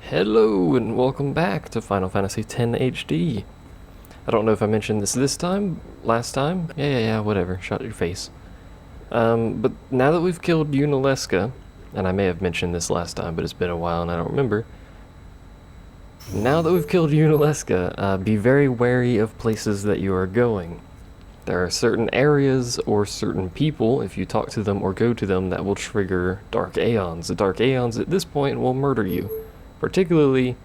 Hello and welcome back to Final Fantasy X HD. I don't know if I mentioned this time, last time. Yeah, whatever. Shut your face. But now that we've killed Unaleska, and I may have mentioned this last time, but it's been a while and I don't remember. Now that we've killed Unaleska, be very wary of places that you are going. There are certain areas or certain people, if you talk to them or go to them, that will trigger Dark Aeons. The Dark Aeons at this point will murder you. Particularly,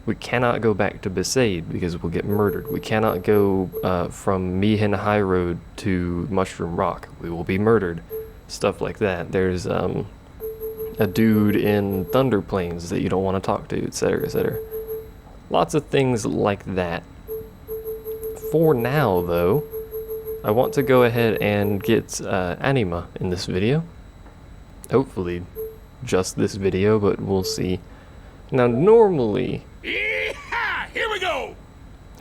we cannot go back to Besaid because we'll get murdered. We cannot go from Mihin High Road to Mushroom Rock. We will be murdered. Stuff like that. There's a dude in Thunder Plains that you don't want to talk to, etc., etc. Lots of things like that. For now, though, I want to go ahead and get Anima in this video. Hopefully, just this video, but we'll see. Now, normally... Yeehaw! Here we go!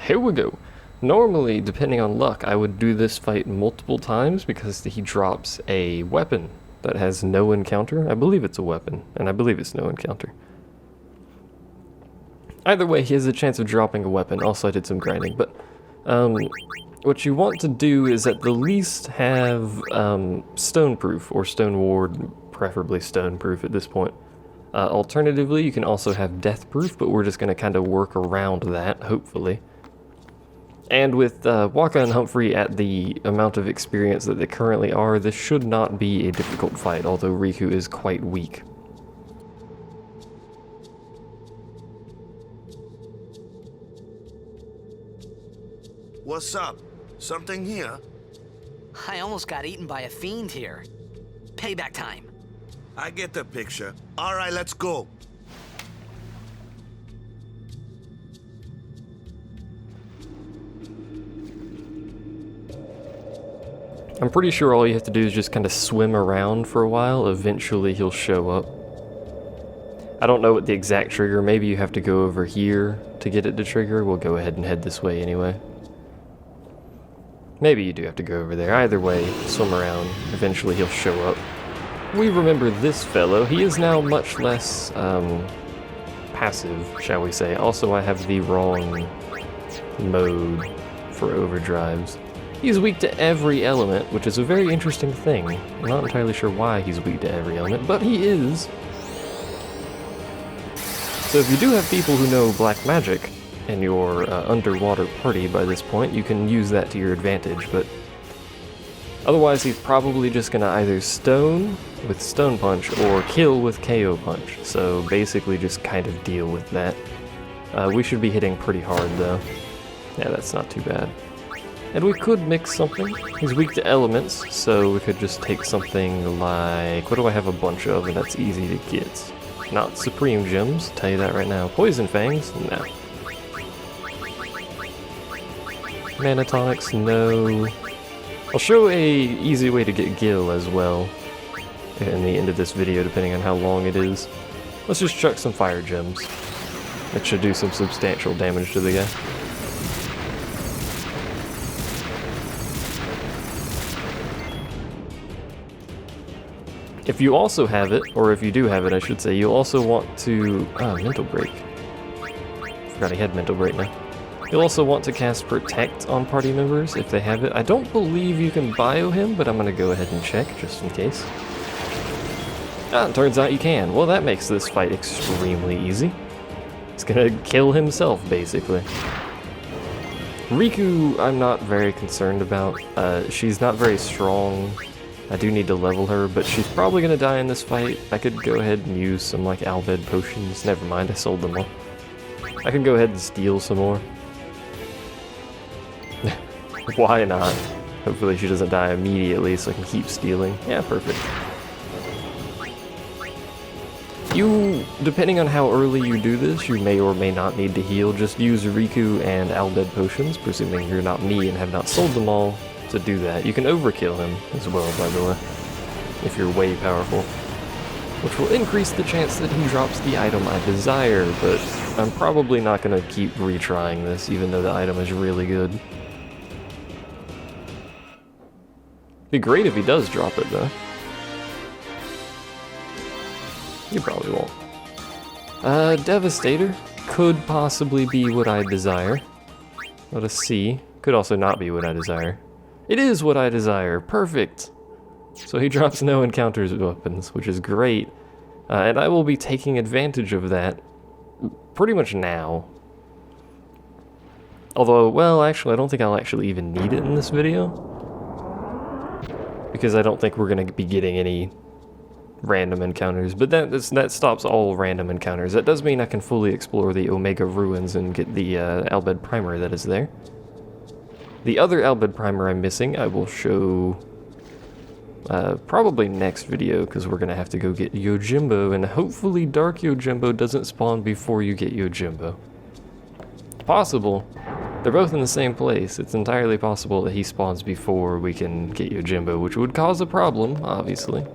Here we go. Normally, depending on luck, I would do this fight multiple times because he drops a weapon that has no encounter. I believe it's a weapon, and I believe it's no encounter. Either way, he has a chance of dropping a weapon. Also, I did some grinding, but... what you want to do is at the least have stone-proof, or stone-ward, preferably stone-proof at this point. Alternatively, you can also have death-proof, but we're just going to kind of work around that, hopefully. And with Waka and Humphrey at the amount of experience that they currently are, this should not be a difficult fight, although Riku is quite weak. What's up? Something here? I almost got eaten by a fiend here. Payback time. I get the picture. All right, let's go. I'm pretty sure all you have to do is just kind of swim around for a while. Eventually he'll show up. I don't know what the exact trigger. Maybe you have to go over here to get it to trigger. We'll go ahead and head this way anyway. Maybe you do have to go over there. Either way, swim around. Eventually he'll show up. We remember this fellow. He is now much less passive, shall we say. Also, I have the wrong mode for overdrives. He's weak to every element, which is a very interesting thing. I'm not entirely sure why he's weak to every element, but he is. So if you do have people who know black magic in your underwater party by this point, you can use that to your advantage, but otherwise he's probably just gonna either stone with Stone Punch or kill with KO Punch, so basically just kind of deal with that. We should be hitting pretty hard though. Yeah, that's not too bad. And we could mix something. He's weak to elements, so we could just take something like... what do I have a bunch of and that's easy to get? Not Supreme Gems, tell you that right now. Poison Fangs? No. Mana Tonics? No. I'll show a easy way to get Gil as well in the end of this video, depending on how long it is. Let's just chuck some fire gems. That should do some substantial damage to the guy. If you also have it, or if you do have it, I should say, you'll also want to... Mental Break. Forgot he had Mental Break now. You'll also want to cast Protect on party members if they have it. I don't believe you can bio him, but I'm going to go ahead and check just in case. It turns out you can. Well, that makes this fight extremely easy. It's going to kill himself, basically. Riku, I'm not very concerned about. She's not very strong. I do need to level her, but she's probably going to die in this fight. I could go ahead and use some, like, Albed potions. Never mind, I sold them all. I can go ahead and steal some more. Why not? Hopefully she doesn't die immediately so I can keep stealing. Yeah, perfect. You, depending on how early you do this, you may or may not need to heal. Just use Riku and Albed potions, presuming you're not me and have not sold them all, to do that. You can overkill him as well, by the way, if you're way powerful, which will increase the chance that he drops the item I desire, but I'm probably not going to keep retrying this, even though the item is really good. Be great if he does drop it, though. You probably won't. Devastator could possibly be what I desire. Let us see. Could also not be what I desire. It is what I desire. Perfect. So he drops no encounters weapons, which is great. And I will be taking advantage of that pretty much now. Although, well, actually, I don't think I'll actually even need it in this video. Because I don't think we're going to be getting any random encounters. But that stops all random encounters. That does mean I can fully explore the Omega Ruins and get the Albed Primer that is there. The other Albed Primer I'm missing, I will show probably next video, because we're going to have to go get Yojimbo, and hopefully Dark Yojimbo doesn't spawn before you get Yojimbo. Possible. They're both in the same place. It's entirely possible that he spawns before we can get Yojimbo, which would cause a problem, obviously.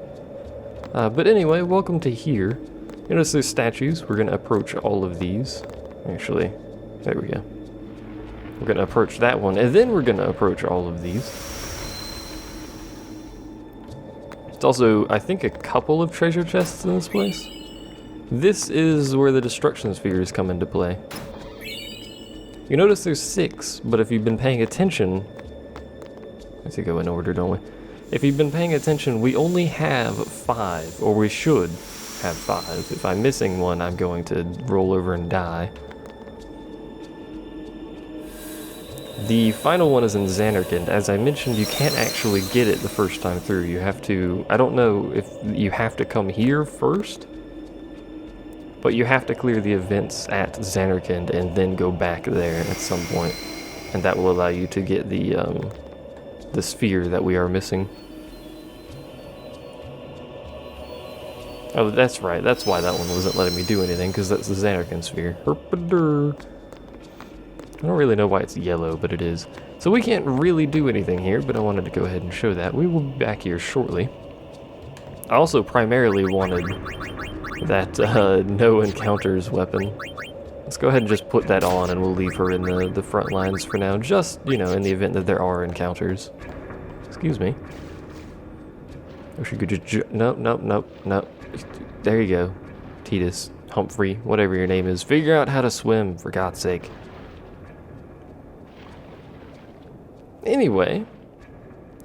But anyway, welcome to here. Notice there's statues. We're going to approach all of these. Actually, there we go. We're going to approach that one, and then we're going to approach all of these. It's also, I think, a couple of treasure chests in this place. This is where the destruction spheres come into play. You notice there's 6, but if you've been paying attention... Let's go in order, don't we? If you've been paying attention, we only have 5, or we should have 5. If I'm missing one, I'm going to roll over and die. The final one is in Zanarkand. As I mentioned, you can't actually get it the first time through. You have to... I don't know if you have to come here first, but you have to clear the events at Zanarkand and then go back there at some point. And that will allow you to get the sphere that we are missing. Oh, that's right. That's why that one wasn't letting me do anything, because that's the Zanarkand sphere. I don't really know why it's yellow, but it is. So we can't really do anything here, but I wanted to go ahead and show that. We will be back here shortly. I also primarily wanted that no encounters weapon. Let's go ahead and just put that on, and we'll leave her in the front lines for now, just, you know, in the event that there are encounters. Excuse me. Or she could just... Nope. There you go. Titus, Humphrey, whatever your name is. Figure out how to swim, for God's sake. Anyway,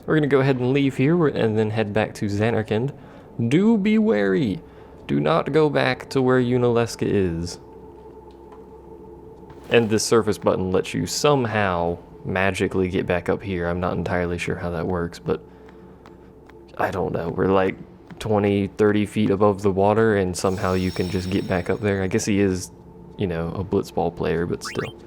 we're going to go ahead and leave here and then head back to Zanarkand. Do be wary. Do not go back to where Yunalesca is. And this surface button lets you somehow magically get back up here. I'm not entirely sure how that works, but I don't know. We're like 20, 30 feet above the water, and somehow you can just get back up there. I guess he is, you know, a blitzball player, but still.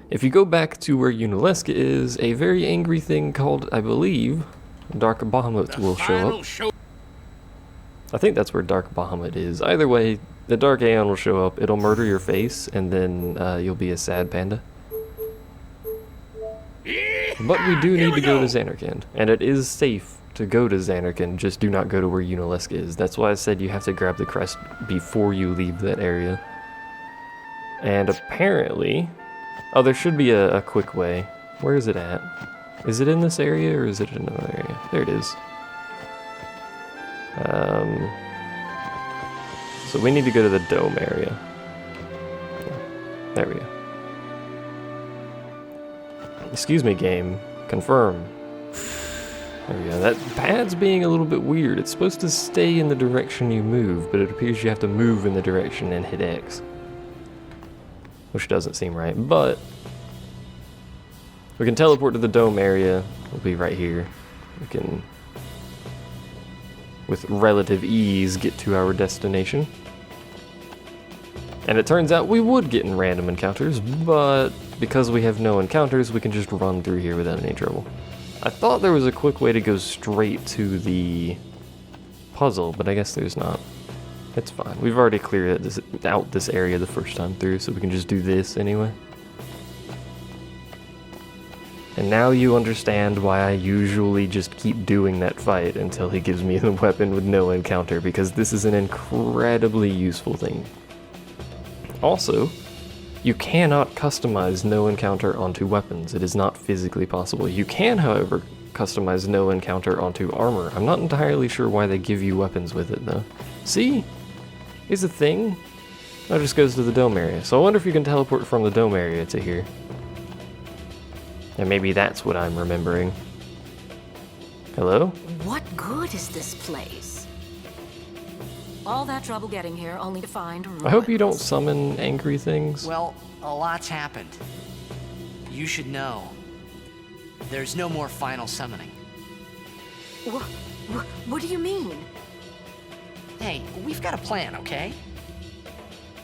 If you go back to where Yunalesca is, a very angry thing called, I believe, Dark Bahamut will show up. I think that's where Dark Bahamut is. Either way, the Dark Aeon will show up, it'll murder your face, and then you'll be a sad panda. But we do need to go to Zanarkand, and it is safe to go to Zanarkand, just do not go to where Yunalesca is. That's why I said you have to grab the crest before you leave that area. And apparently... Oh, there should be a quick way. Where is it at? Is it in this area, or is it in another area? There it is. So we need to go to the dome area. There we go. Excuse me, game. Confirm. There we go. That pad's being a little bit weird. It's supposed to stay in the direction you move, but it appears you have to move in the direction and hit X. Which doesn't seem right, but we can teleport to the dome area. We'll be right here. We can, with relative ease, get to our destination. And it turns out we would get in random encounters, but because we have no encounters, we can just run through here without any trouble. I thought there was a quick way to go straight to the puzzle, but I guess there's not. It's fine. We've already cleared out this area the first time through, so we can just do this anyway. And now you understand why I usually just keep doing that fight until he gives me the weapon with no encounter, because this is an incredibly useful thing. Also, you cannot customize no encounter onto weapons. It is not physically possible. You can, however, customize no encounter onto armor. I'm not entirely sure why they give you weapons with it, though. See? Here's the thing. That just goes to the dome area. So I wonder if you can teleport from the dome area to here. And maybe that's what I'm remembering. Hello? What good is this place? All that trouble getting here only to find ruins. I hope you don't summon angry things. Well, a lot's happened. You should know. There's no more final summoning. What do you mean? Hey, we've got a plan, okay?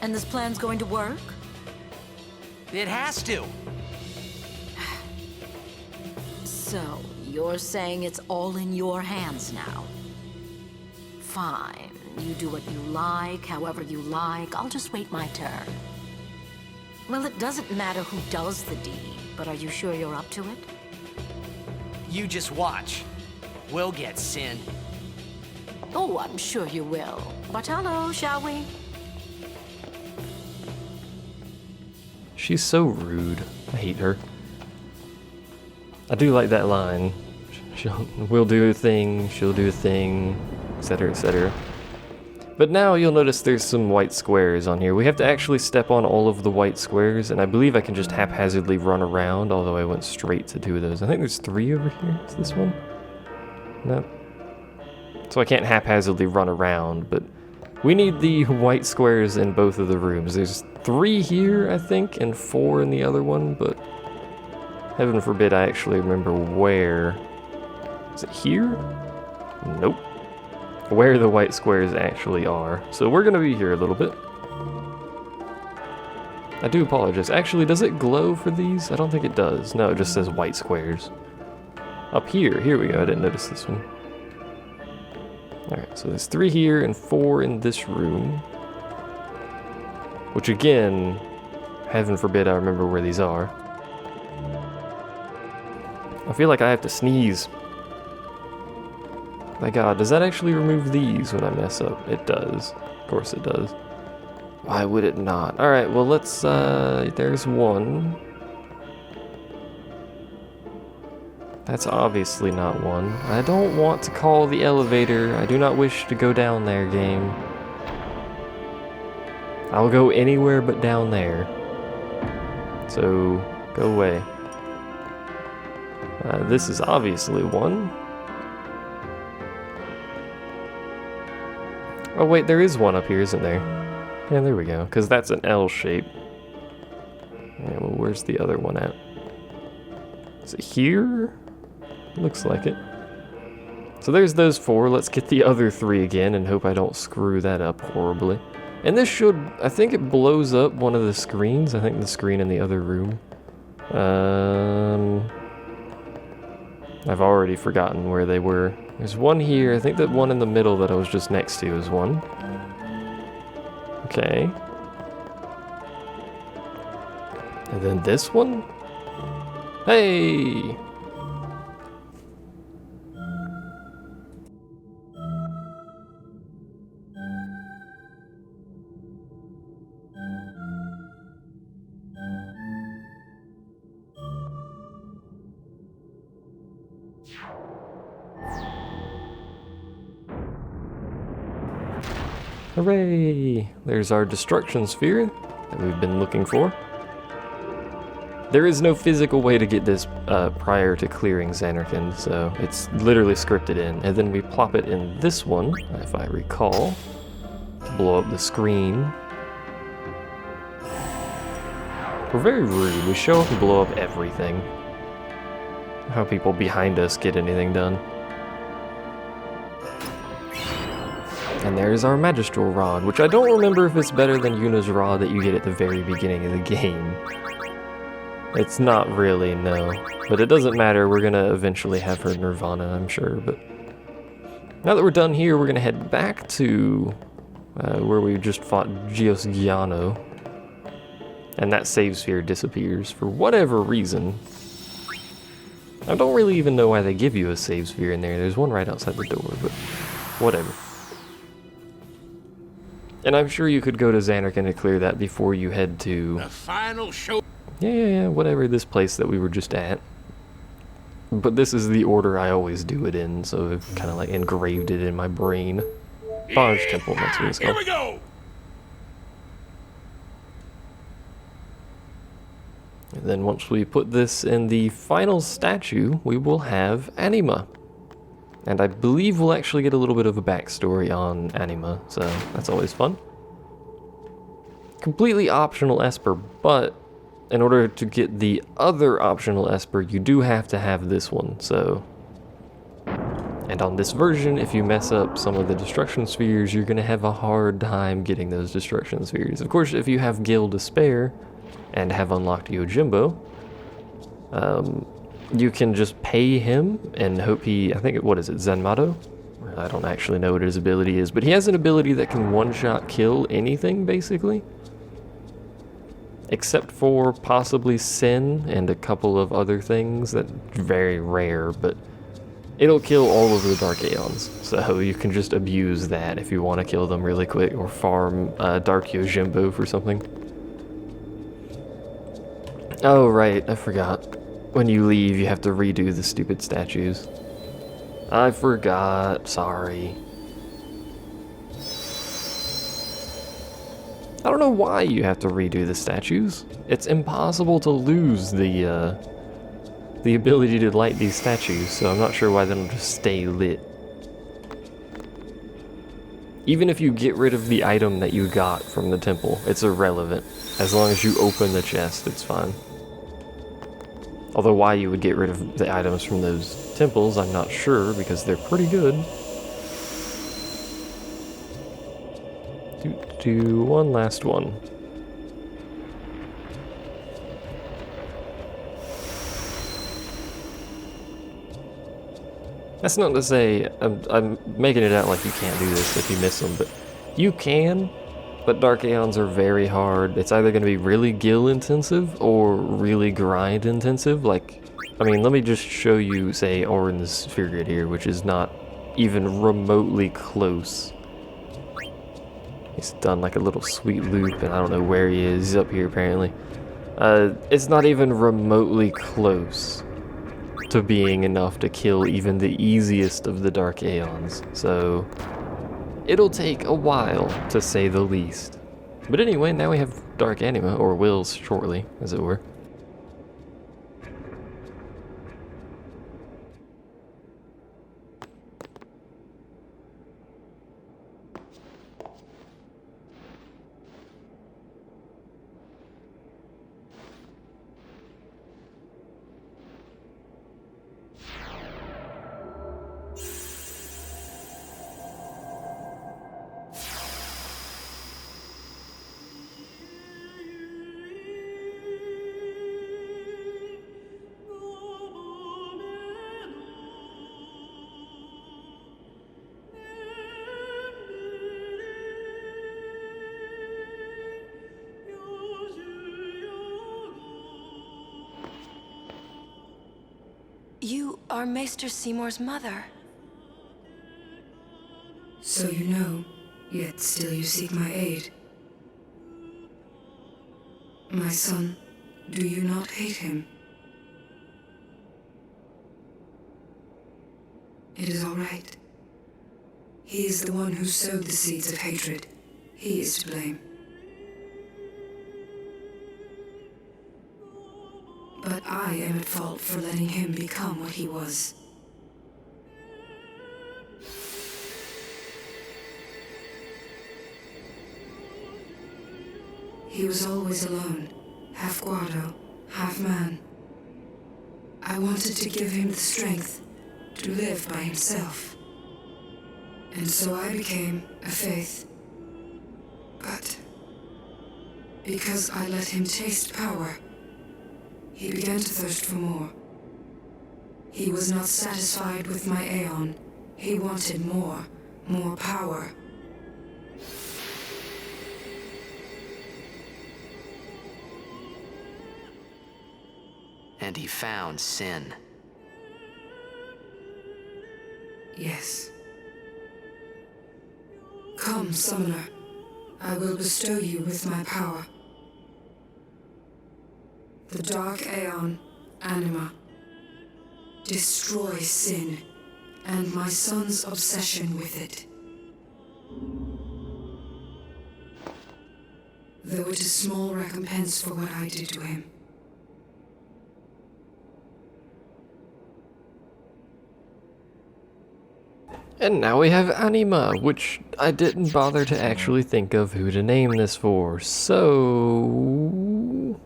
And this plan's going to work? It has to. So, you're saying it's all in your hands now? Fine. You do what you like, however you like. I'll just wait my turn. Well, it doesn't matter who does the deed, but are you sure you're up to it? You just watch. We'll get Sin. Oh, I'm sure you will. Bartolo, shall we? She's so rude. I hate her. I do like that line. We'll do a thing, she'll do a thing, etc., etc. But now you'll notice there's some white squares on here. We have to actually step on all of the white squares, and I believe I can just haphazardly run around, although I went straight to 2 of those. I think there's 3 over here. Is this one? No. So I can't haphazardly run around, but we need the white squares in both of the rooms. There's 3 here, I think, and 4 in the other one, but heaven forbid I actually remember where. Is it here? Nope. Where the white squares actually are. So we're gonna be here a little bit. I do apologize. Actually, does it glow for these? I don't think it does. No, it just says white squares. Up here we go. I didn't notice this one. Alright, so there's 3 here and 4 in this room. Which again, heaven forbid I remember where these are. I feel like I have to sneeze. My god, does that actually remove these when I mess up? It does. Of course it does. Why would it not? Alright, well let's, there's 1. That's obviously not 1. I don't want to call the elevator. I do not wish to go down there, game. I'll go anywhere but down there. So, go away. This is obviously 1. Oh wait, there is 1 up here, isn't there? Yeah, there we go, because that's an L shape. Yeah, well, where's the other one at? Is it here? Looks like it. So there's those 4. Let's get the other 3 again and hope I don't screw that up horribly. And this should, I think it blows up one of the screens. I think the screen in the other room. I've already forgotten where they were. There's 1 here. I think that one in the middle that I was just next to is 1. Okay. And then this one? Hey! Hooray! There's our destruction sphere that we've been looking for. There is no physical way to get this prior to clearing Zanarkand, so it's literally scripted in. And then we plop it in this one, if I recall, to blow up the screen. We're very rude. We show up and blow up everything. How people behind us get anything done. And there's our Magistral Rod, which I don't remember if it's better than Yuna's Rod that you get at the very beginning of the game. It's not really, no. But it doesn't matter, we're gonna eventually have her Nirvana, I'm sure. But now that we're done here, we're gonna head back to where we just fought Giosgiano. And that save sphere disappears for whatever reason. I don't really even know why they give you a save sphere in there. There's one right outside the door, but whatever. And I'm sure you could go to Zanarkand to clear that before you head to... The final show. Yeah, whatever, this place that we were just at. But this is the order I always do it in, so I've kind of like engraved it in my brain. Barge Temple, that's what it's Here called. we go. then once we put this in the final statue, we will have Anima. And I believe we'll actually get a little bit of a backstory on Anima, so that's always fun. Completely optional Esper, but in order to get the other optional Esper, you do have to have this one, so... And on this version, if you mess up some of the destruction spheres, you're going to have a hard time getting those destruction spheres. Of course, if you have Gil to spare, and have unlocked Yojimbo, you can just pay him and hope he, I think, what is it, Zenmato? I don't actually know what his ability is, but he has an ability that can one-shot kill anything, basically. Except for possibly Sin and a couple of other things that are very rare, but it'll kill all of the Dark Aeons. So you can just abuse that if you want to kill them really quick, or farm Dark Yojimbo for something. Oh right, I forgot. When you leave, you have to redo the stupid statues. I forgot, sorry. I don't know why you have to redo the statues. It's impossible to lose the ability to light these statues, so I'm not sure why they don't just stay lit. Even if you get rid of the item that you got from the temple, it's irrelevant. As long as you open the chest, it's fine. Although why you would get rid of the items from those temples, I'm not sure, because they're pretty good. Do one last one. That's not to say, I'm making it out like you can't do this if you miss them, but you can, but Dark Aeons are very hard. It's either going to be really Gil intensive or really grind intensive. Like, I mean, let me just show you, say, Orin's sphere grid here, which is not even remotely close. He's done like a little sweet loop, and I don't know where he is. He's up here, apparently. It's not even remotely close to being enough to kill even the easiest of the Dark Aeons, so it'll take a while, to say the least. But anyway, now we have Dark Anima, or will shortly, as it were. You are Maester Seymour's mother. So you know, yet still you seek my aid. My son, do you not hate him? It is all right. He is the one who sowed the seeds of hatred. He is to blame. But I am at fault for letting him become what he was. He was always alone, half guardo, half man. I wanted to give him the strength to live by himself. And so I became a faith. But because I let him taste power, he began to thirst for more. He was not satisfied with my aeon. He wanted more power. And he found Sin. Yes. Come, summoner. I will bestow you with my power. The Dark Aeon, Anima. Destroy sin, and my son's obsession with it. Though it is small recompense for what I did to him. And now we have Anima, which I didn't bother to actually think of who to name this for, so...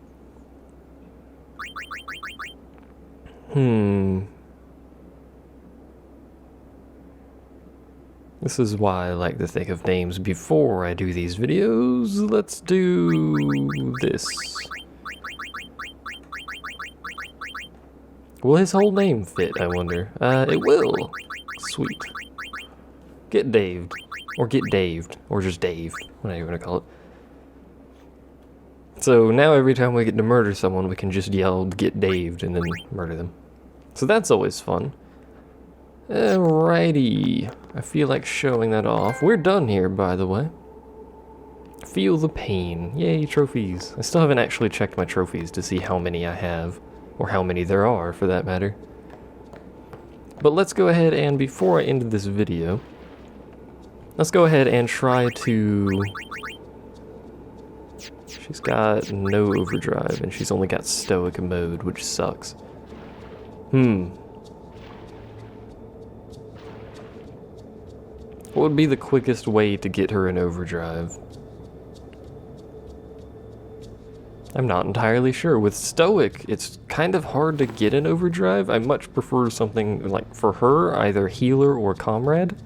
This is why I like to think of names before I do these videos. Let's do this. Will his whole name fit, I wonder? It will. Sweet. Get Daved. Or get Daved. Or just Dave. Whatever you want to call it. So now every time we get to murder someone, we can just yell, get Daved, and then murder them. So that's always fun. Alrighty. I feel like showing that off. We're done here, by the way. Feel the pain. Yay, trophies. I still haven't actually checked my trophies to see how many I have. Or how many there are, for that matter. But let's go ahead and, before I end this video, let's go ahead and try to... She's got no overdrive, and she's only got stoic mode, which sucks. What would be the quickest way to get her in overdrive? I'm not entirely sure. With stoic, it's kind of hard to get in overdrive. I much prefer something like, for her, either healer or comrade.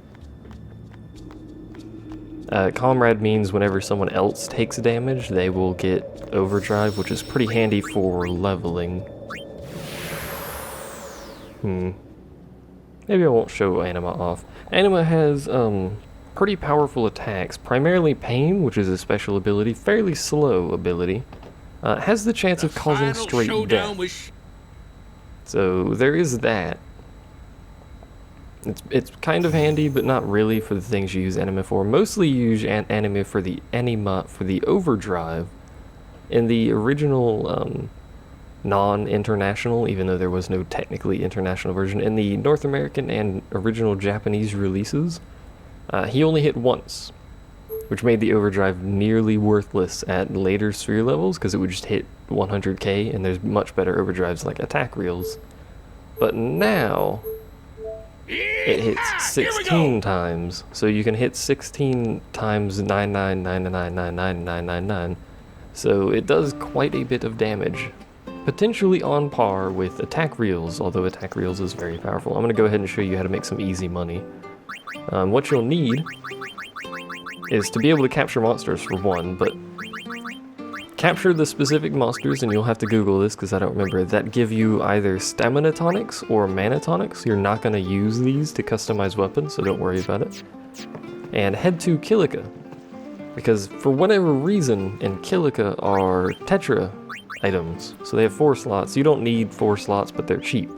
Comrade means whenever someone else takes damage, they will get overdrive, which is pretty handy for leveling. Maybe I won't show Anima off. Anima has pretty powerful attacks, primarily Pain, which is a special ability, fairly slow ability. Has the chance of causing straight death. So there is that. It's kind of handy, but not really for the things you use Anima for. Mostly you use Anima for the overdrive. In the original non-international, even though there was no technically international version, in the North American and original Japanese releases, he only hit once, which made the overdrive nearly worthless at later sphere levels, because it would just hit 100k, and there's much better overdrives like attack reels. But now, it hits 16 times, so you can hit 16 times 999999999, so it does quite a bit of damage. Potentially on par with attack reels, although attack reels is very powerful. I'm going to go ahead and show you how to make some easy money. What you'll need is to be able to capture monsters for one, but capture the specific monsters, and you'll have to Google this because I don't remember, that give you either stamina tonics or mana tonics. You're not going to use these to customize weapons, so don't worry about it. And head to Kilika, because for whatever reason in Kilika are Tetra items, so they have 4 slots. You don't need 4 slots, but they're cheap,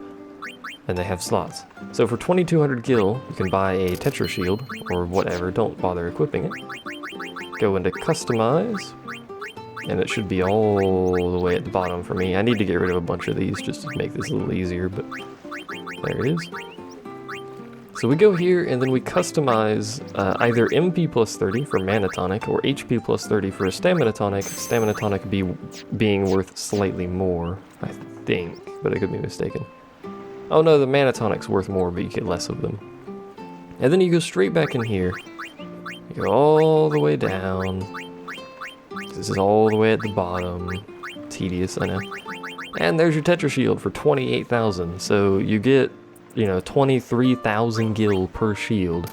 and they have slots. So for 2200 gil, you can buy a Tetra shield, or whatever, don't bother equipping it. Go into Customize, and it should be all the way at the bottom for me. I need to get rid of a bunch of these just to make this a little easier, but there it is. So we go here, and then we customize either MP plus 30 for mana tonic, or HP plus 30 for a stamina tonic being worth slightly more, I think, but I could be mistaken. Oh no, the mana tonic's worth more, but you get less of them. And then you go straight back in here, you go all the way down. This is all the way at the bottom. Tedious, I know. And there's your Tetra shield for 28,000, so you get, 23,000 gil per shield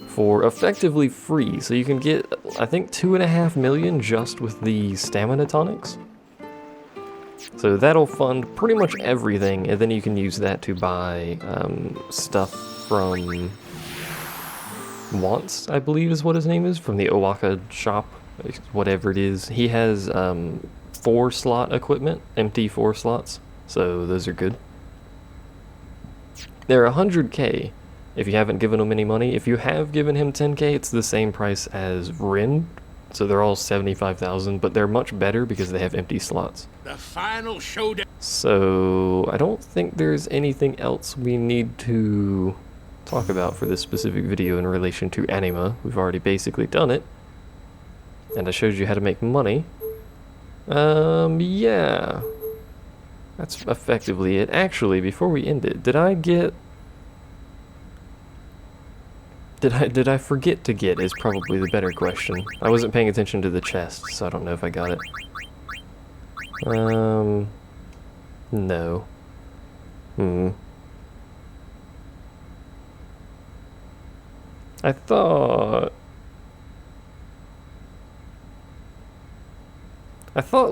for effectively free. So you can get, I think, 2.5 million just with the stamina tonics. So that'll fund pretty much everything, and then you can use that to buy stuff from Wants, I believe is what his name is, from the Owaka shop, whatever it is. He has 4-slot equipment, empty 4 slots, so those are good. They're 100k if you haven't given him any money. If you have given him 10k, it's the same price as Rin, so they're all 75,000, but they're much better because they have empty slots. The final showdown. So I don't think there's anything else we need to talk about for this specific video in relation to Anima. We've already basically done it, and I showed you how to make money. Yeah. That's effectively it. Actually, before we end it, did I get... Did I forget to get is probably the better question. I wasn't paying attention to the chest, so I don't know if I got it. No. I thought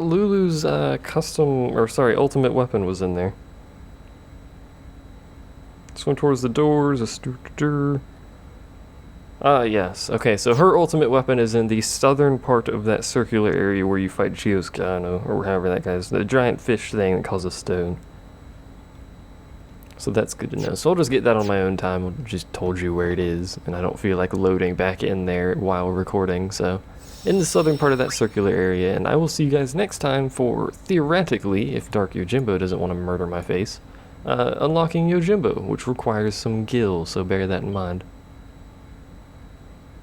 Lulu's ultimate weapon was in there. Swim towards the doors, yes. Okay, so her ultimate weapon is in the southern part of that circular area where you fight Giosgiano, or however that guy's, the giant fish thing that causes stone. So that's good to know. So I'll just get that on my own time. I just told you where it is, and I don't feel like loading back in there while recording, so in the southern part of that circular area, and I will see you guys next time for, theoretically, if Dark Yojimbo doesn't want to murder my face, unlocking Yojimbo, which requires some gil, so bear that in mind.